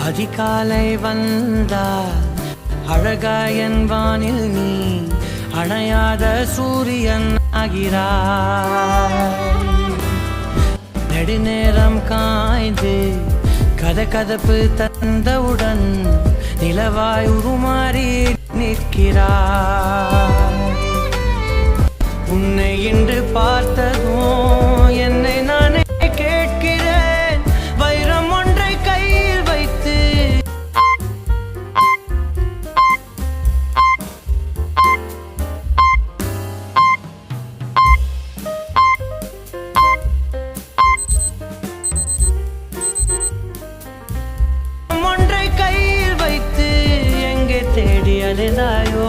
அதிகாலை வந்தால் அழகாயன் வானில் நீ அணையாத சூரியன் ஆகிறாய். நெடுநேரம் காய்ந்து கதகதப்பு தந்தவுடன் நிலவாய் உருமாறி நிற்கிறாய். உன்னை இன்று பார்த்ததும் என்னை நானே கேட்கிறேன், வைரம் ஒன்றை கையில் வைத்து எங்கே தேடி அலைந்தாயோ.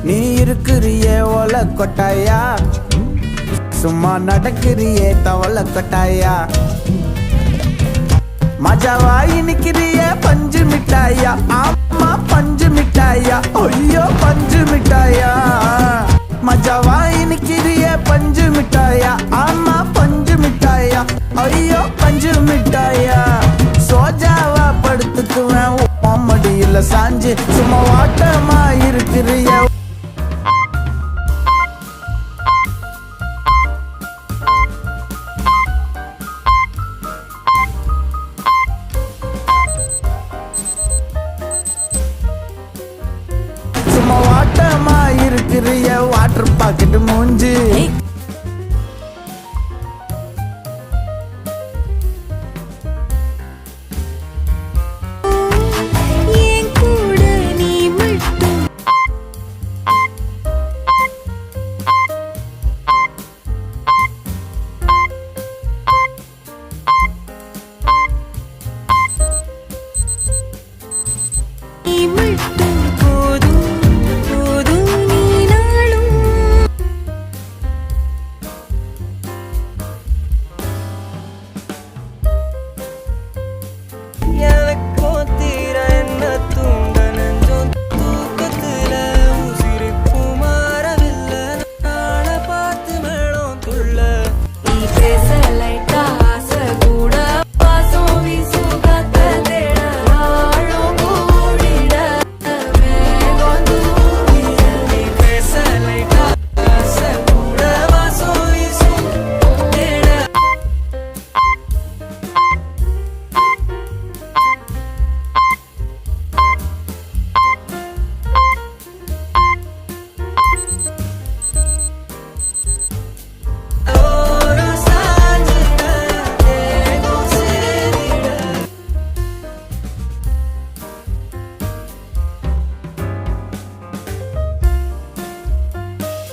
நீ இருக்கிறிய ஓல கொட்டாயா, சும்மா நடக்கிறிய தவள கொட்டாயா. மஜாவாய் நிக்கிறிய பஞ்சு மிட்டாயா, ஆமா பஞ்சு மிட்டாயா, ஐயோ பஞ்சு மிட்டாயா. மஜாவாய் நிக்கிறிய பஞ்சு மிட்டாயா, ஆமா பஞ்சு மிட்டாயா, ஐயோ பஞ்சு மிட்டாயா. சோஜாவா படுத்துக்குவேன் மடியில சாஞ்சு, சும்மா வாட்டமா இருக்கிறிய. சும்மா வாட்டமா இருக்கிறிய வாட்டர் பாக்கெட் மூஞ்சி.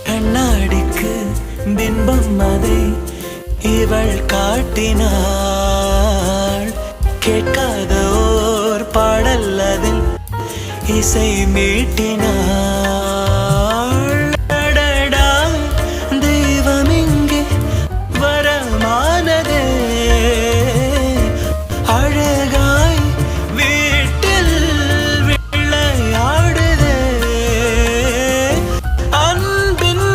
கண்ணாடிக்கு பிம்பம் அதை இவள் காட்டினாள். கேட்காத ஓர் பாடல் அதில் இசை மீட்டினாள். அடடா தெய்வம் இங்கே வரமானதே, அழகாய் வீட்டில் விளையாடுதே. அன்பின்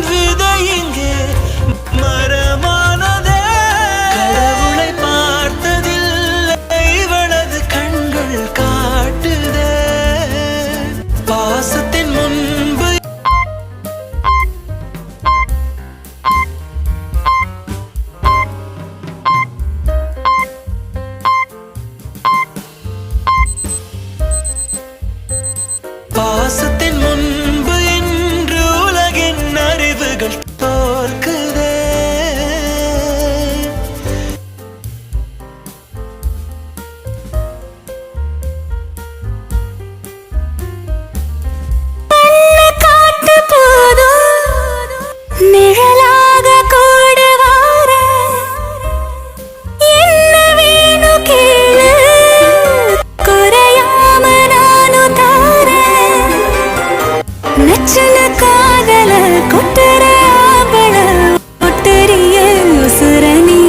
விதை இங்கே மரமானதே. கடவுளை பார்த்ததில்லை இவளது கண்கள் காட்டுதே. பாசத்தின் முன்பு பாசத்தின் முன்பு இன்று உலகின் அறிவுகள் தோற்குதே. காட்டு போதும் நிழலாக கூடு வார, என்ன வேணும் கேளு குறையாம நானும் தாரேன். நச்சல காதல கொட்டுற ஆம்பள ஒட்டரிய உசுர நீ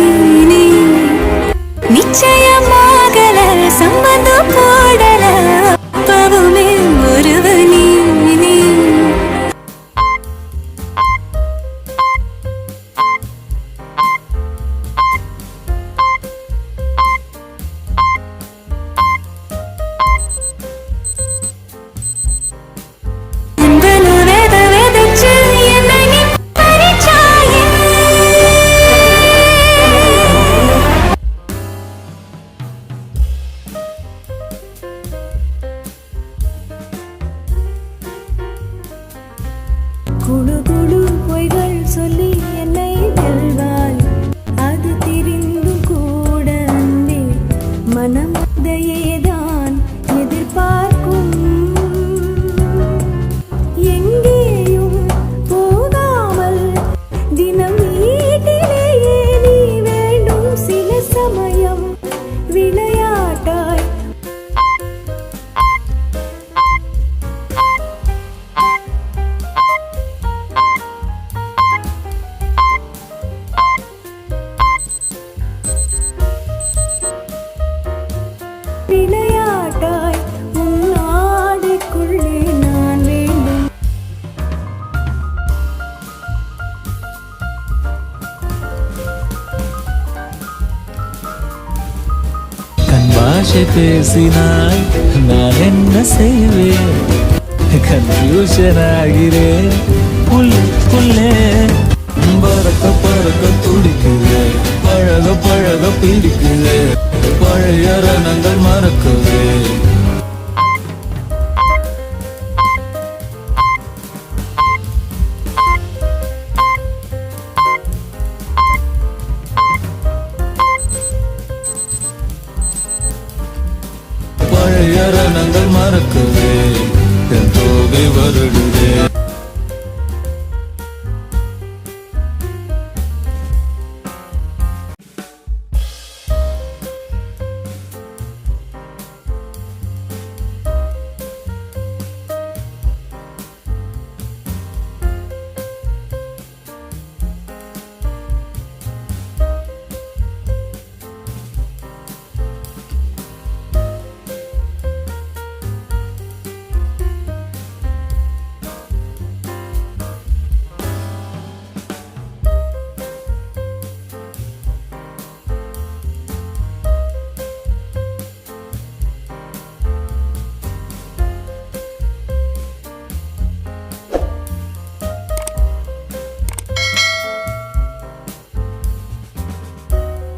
நிச்சயமாகல சம்பந்தம் போடல அப்பவுமே ஒருவ நீ. குழு குழு பொய்கள் சொல்லி என்னை வெல்வாய். அது தெரிந்தும் கூட அன்பே மனம் அதையேதான் எதிர்பார்க்கும். எங்கேயும் போகாமல் தினம் வீட்டிலேயே நீ வேண்டும். சில சமயம் விளையாட்டாய் விளையாட்டாய் உன் ஆடைக்குள்ளே நான் வேண்டும். கண் பாஷை பேசினாய் நான் என்ன செய்வேன்? கன்ஃபியூஷன் ஆகிறேன் உள்ளே. பறக்க பறக்க துடிக்குது, பழக பழக பிடிக்குது, பழைய ரணங்கள் மறக்குது.